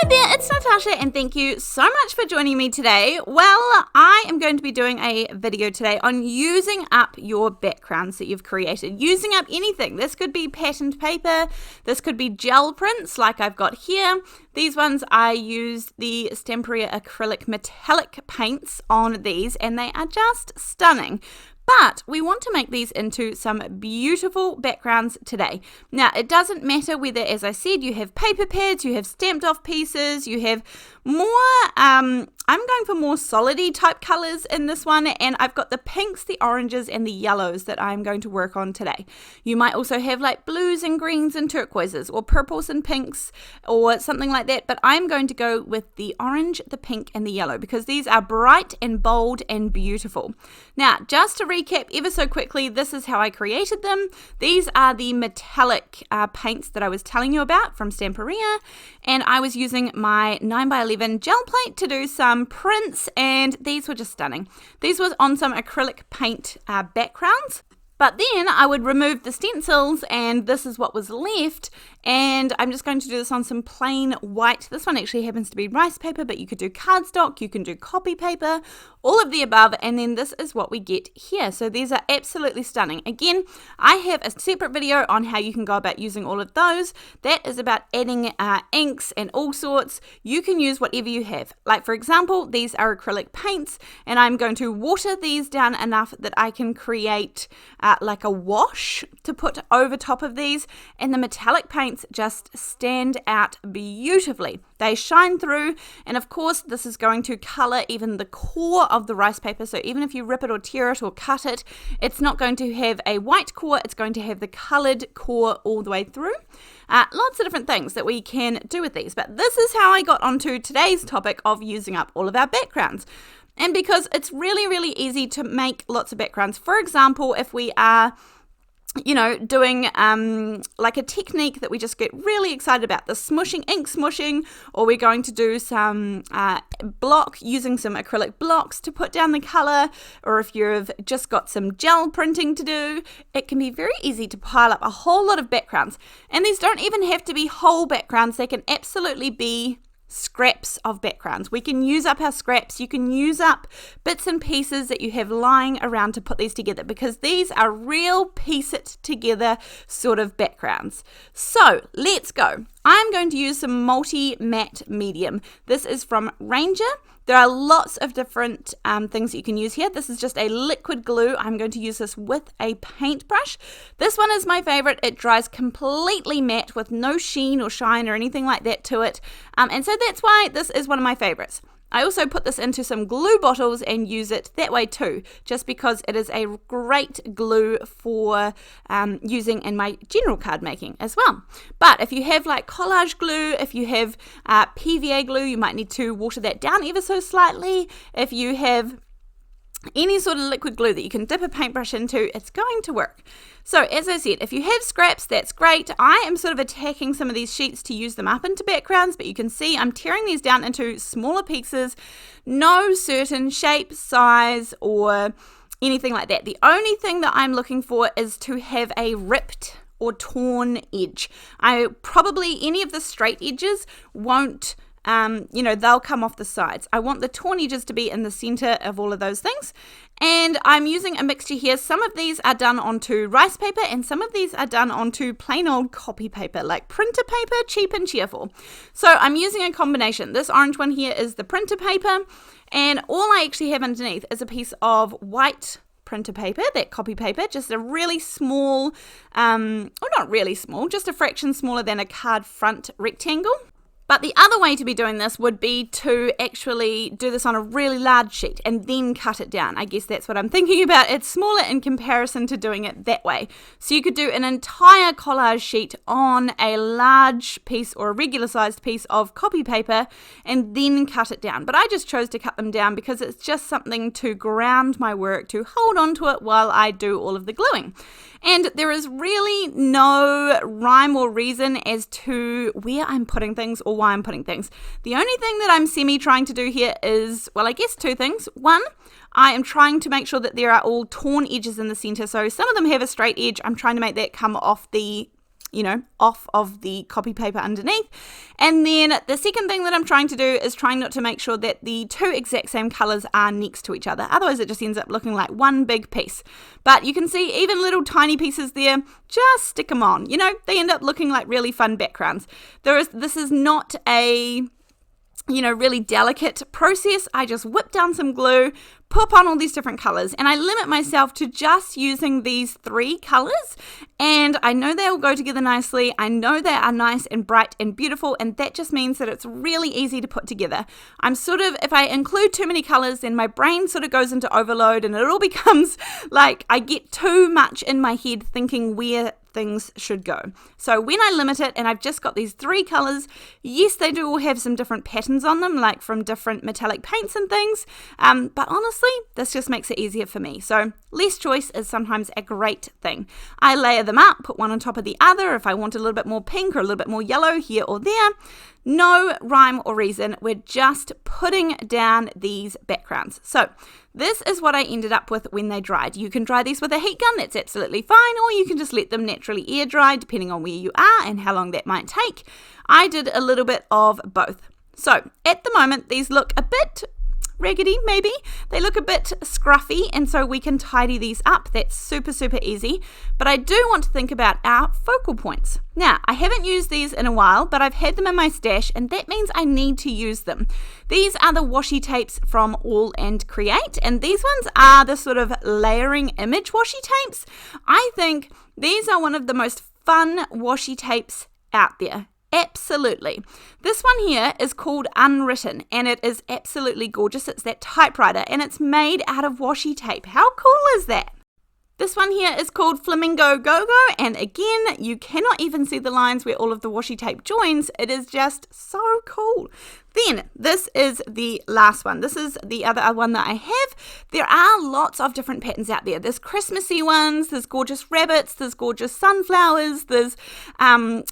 Hi there, it's Natasha and thank you so much for joining me today. Well, I am going to be doing a video today on using up your backgrounds that you've created. Using up anything. This could be patterned paper, this could be gel prints like I've got here. These ones I used the Stamperia acrylic metallic paints on these and they are just stunning. But we want to make these into some beautiful backgrounds today. Now, it doesn't matter whether, as I said, you have paper pads, you have stamped off pieces, you have more, I'm going for more solidy type colors in this one, and I've got the pinks, the oranges, and the yellows that I'm going to work on today. You might also have like blues and greens and turquoises, or purples and pinks, or something like that, but I'm going to go with the orange, the pink, and the yellow, because these are bright and bold and beautiful. Now, just to recap ever so quickly, this is how I created them. These are the metallic paints that I was telling you about from Stamperia, and I was using my 9x11 gel plate to do some prints, and these were just stunning. These were on some acrylic paint backgrounds. But then I would remove the stencils and this is what was left, and I'm just going to do this on some plain white. This one actually happens to be rice paper, but you could do cardstock, you can do copy paper, all of the above, and then this is what we get here. So these are absolutely stunning. Again, I have a separate video on how you can go about using all of those. That is about adding inks and all sorts. You can use whatever you have. Like for example, these are acrylic paints, and I'm going to water these down enough that I can create like a wash to put over top of these, and the metallic paints just stand out beautifully. They shine through, and of course this is going to color even the core of the rice paper, so even if you rip it or tear it or cut it, it's not going to have a white core, it's going to have the colored core all the way through. Lots of different things that we can do with these, but this is how I got onto today's topic of using up all of our backgrounds. And because it's really, really easy to make lots of backgrounds. For example, if we are, doing like a technique that we just get really excited about, the smushing, ink smushing, or we're going to do some using some acrylic blocks to put down the color, or if you've just got some gel printing to do, it can be very easy to pile up a whole lot of backgrounds. And these don't even have to be whole backgrounds, they can absolutely be scraps of backgrounds. We can use up our scraps. You can use up bits and pieces that you have lying around to put these together, because these are real piece it together sort of backgrounds. So let's go. I'm going to use some multi-matte medium. This is from Ranger. There are lots of different things that you can use here. This is just a liquid glue. I'm going to use this with a paintbrush. This one is my favorite. It dries completely matte with no sheen or shine or anything like that to it. And so that's why this is one of my favorites. I also put this into some glue bottles and use it that way too, just because it is a great glue for using in my general card making as well. But if you have like collage glue, if you have PVA glue, you might need to water that down ever so slightly. If you have any sort of liquid glue that you can dip a paintbrush into, it's going to work. So as I said, if you have scraps, that's great. I am sort of attacking some of these sheets to use them up into backgrounds, but you can see I'm tearing these down into smaller pieces, no certain shape, size, or anything like that. The only thing that I'm looking for is to have a ripped or torn edge. Any of the straight edges won't they'll come off the sides. I want the torn edges to be in the center of all of those things. And I'm using a mixture here. Some of these are done onto rice paper and some of these are done onto plain old copy paper, like printer paper, cheap and cheerful. So I'm using a combination. This orange one here is the printer paper, and all I actually have underneath is a piece of white printer paper, that copy paper, just a really small, not really small, just a fraction smaller than a card front rectangle. But the other way to be doing this would be to actually do this on a really large sheet and then cut it down. I guess that's what I'm thinking about. It's smaller in comparison to doing it that way. So you could do an entire collage sheet on a large piece or a regular sized piece of copy paper and then cut it down. But I just chose to cut them down because it's just something to ground my work, to hold on to it while I do all of the gluing. And there is really no rhyme or reason as to where I'm putting things or why I'm putting things. The only thing that I'm trying to do here is, well, I guess two things. One, I am trying to make sure that there are all torn edges in the center. So some of them have a straight edge. I'm trying to make that come off the off of the copy paper underneath. And then the second thing that I'm trying to do is trying not to make sure that the two exact same colors are next to each other. Otherwise it just ends up looking like one big piece. But you can see even little tiny pieces there, just stick them on. They end up looking like really fun backgrounds. This is not a really delicate process. I just whip down some glue, pop on all these different colors, and I limit myself to just using these 3 colors, and I know they all go together nicely. I know they are nice and bright and beautiful, and that just means that it's really easy to put together. If I include too many colors, then my brain sort of goes into overload, and it all becomes like I get too much in my head thinking where things should go. So when I limit it and I've just got these 3 colors, yes, they do all have some different patterns on them, like from different metallic paints and things, but honestly, this just makes it easier for me. So less choice is sometimes a great thing. I layer them up, put one on top of the other if I want a little bit more pink or a little bit more yellow here or there. No rhyme or reason, we're just putting down these backgrounds. So this is what I ended up with when they dried. You can dry these with a heat gun, that's absolutely fine, or you can just let them naturally air dry depending on where you are and how long that might take. I did a little bit of both. So at the moment these look a bit raggedy, maybe. They look a bit scruffy, and so we can tidy these up. That's super, super easy. But I do want to think about our focal points. Now, I haven't used these in a while, but I've had them in my stash, and that means I need to use them. These are the washi tapes from AALL and Create, and these ones are the sort of layering image washi tapes. I think these are one of the most fun washi tapes out there. Absolutely. This one here is called Unwritten, and it is absolutely gorgeous. It's that typewriter, and it's made out of washi tape. How cool is that? This one here is called Flamingo Go-Go, and again, you cannot even see the lines where all of the washi tape joins. It is just so cool. Then, this is the last one. This is the other one that I have. There are lots of different patterns out there. There's Christmassy ones, there's gorgeous rabbits, there's gorgeous sunflowers, there's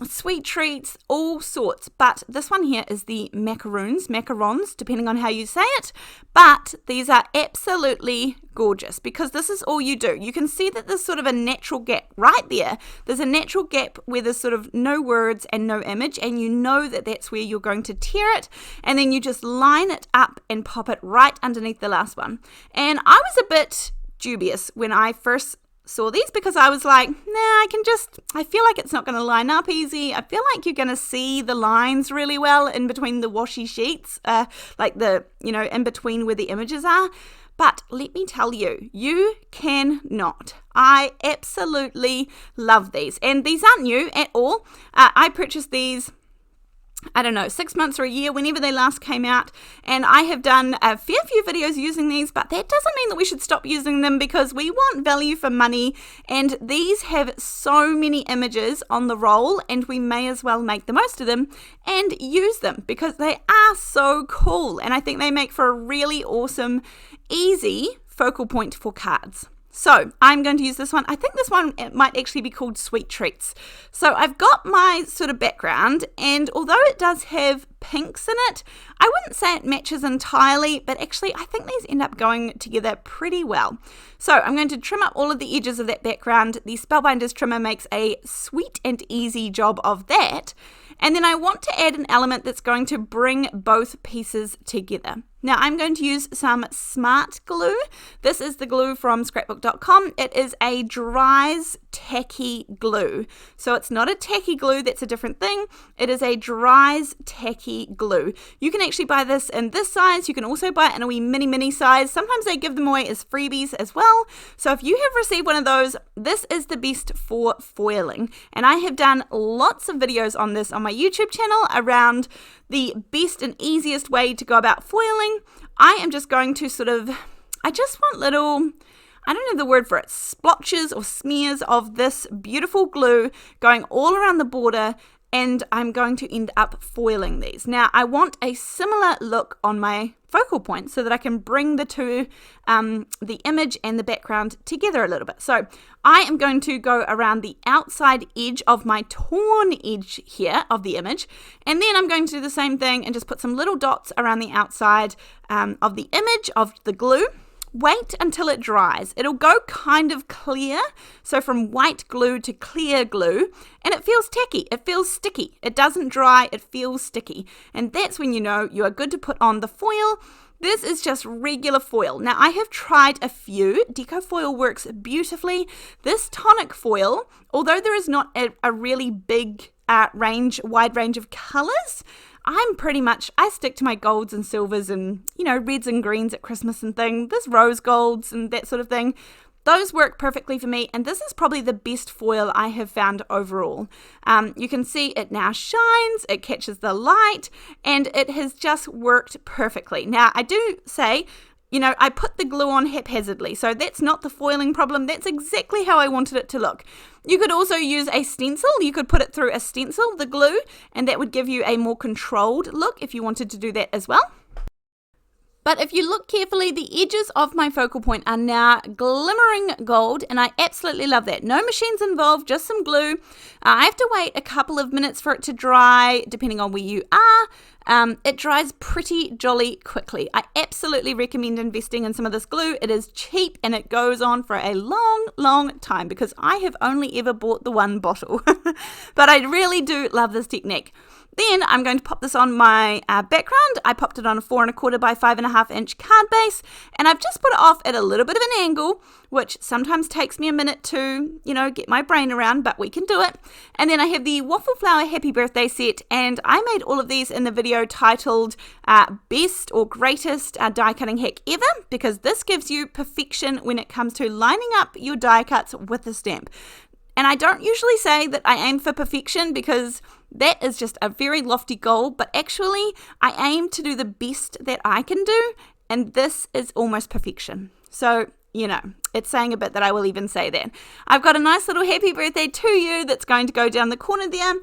sweet treats, all sorts. But this one here is the macarons, depending on how you say it. But these are absolutely gorgeous because this is all you do. You can see that there's sort of a natural gap right there. There's a natural gap where there's sort of no words and no image, and you know that that's where you're going to tear it, and then you just line it up and pop it right underneath the last one. And I was a bit dubious when I first saw these because I was like, I feel like it's not going to line up easy. I feel like you're going to see the lines really well in between the washi sheets, like in between where the images are. But let me tell you, you cannot. I absolutely love these. And these aren't new at all. I purchased these, 6 months or a year, whenever they last came out. And I have done a fair few videos using these, but that doesn't mean that we should stop using them because we want value for money. And these have so many images on the roll, and we may as well make the most of them and use them because they are so cool. And I think they make for a really awesome, easy focal point for cards. So I'm going to use this one. I think this one might actually be called Sweet Treats. So I've got my sort of background, and although it does have pinks in it, I wouldn't say it matches entirely, but actually I think these end up going together pretty well. So I'm going to trim up all of the edges of that background. The Spellbinders trimmer makes a sweet and easy job of that. And then I want to add an element that's going to bring both pieces together. Now I'm going to use some smart glue. This is the glue from scrapbook.com. It is a dries tacky glue. So it's not a tacky glue, that's a different thing. It is a dries tacky glue. You can actually buy this in this size. You can also buy it in a wee mini size. Sometimes they give them away as freebies as well. So if you have received one of those, this is the best for foiling. And I have done lots of videos on this on my YouTube channel around the best and easiest way to go about foiling. I am just going to I just want little, I don't know the word for it, splotches or smears of this beautiful glue going all around the border, and I'm going to end up foiling these. Now I want a similar look on my focal point so that I can bring the two, the image and the background together a little bit. So I am going to go around the outside edge of my torn edge here of the image, and then I'm going to do the same thing and just put some little dots around the outside of the image of the glue. wait until it dries. It'll go kind of clear, so from white glue to clear glue, and it feels tacky, it feels sticky. It doesn't dry, it feels sticky. And that's when you know you are good to put on the foil. This is just regular foil. Now, I have tried a few. Deco foil works beautifully. This tonic foil, although there is not a really big wide range of colors, I stick to my golds and silvers and, reds and greens at Christmas and thing. There's rose golds and that sort of thing. Those work perfectly for me, and this is probably the best foil I have found overall. You can see it now shines, it catches the light, and it has just worked perfectly. Now, I do say, I put the glue on haphazardly, so that's not the foiling problem. That's exactly how I wanted it to look. You could also use a stencil. You could put it through a stencil, the glue, and that would give you a more controlled look if you wanted to do that as well. But if you look carefully, the edges of my focal point are now glimmering gold, and I absolutely love that. No machines involved, just some glue. I have to wait a couple of minutes for it to dry, depending on where you are. It dries pretty jolly quickly. I absolutely recommend investing in some of this glue. It is cheap and it goes on for a long, long time because I have only ever bought the one bottle. But I really do love this technique. Then I'm going to pop this on my background. I popped it on a 4 1/4 by 5.5 inch card base, and I've just put it off at a little bit of an angle, which sometimes takes me a minute to, get my brain around, but we can do it. And then I have the Waffle Flower Happy Birthday set, and I made all of these in the video titled Best or Greatest Die Cutting Hack Ever, because this gives you perfection when it comes to lining up your die cuts with a stamp. And I don't usually say that I aim for perfection because that is just a very lofty goal, but actually I aim to do the best that I can do, and this is almost perfection. So, it's saying a bit that I will even say that. I've got a nice little happy birthday to you that's going to go down the corner there.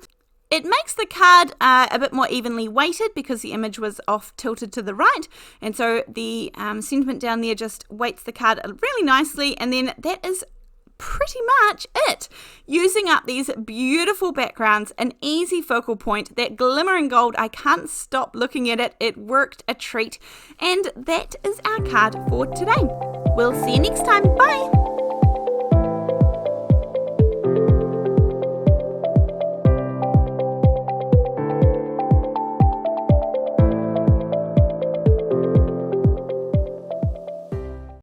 It makes the card a bit more evenly weighted because the image was off tilted to the right, and so the sentiment down there just weights the card really nicely, and then that is pretty much it. Using up these beautiful backgrounds, an easy focal point, that glimmering gold, I can't stop looking at it. It worked a treat. And that is our card for today. We'll see you next time. Bye.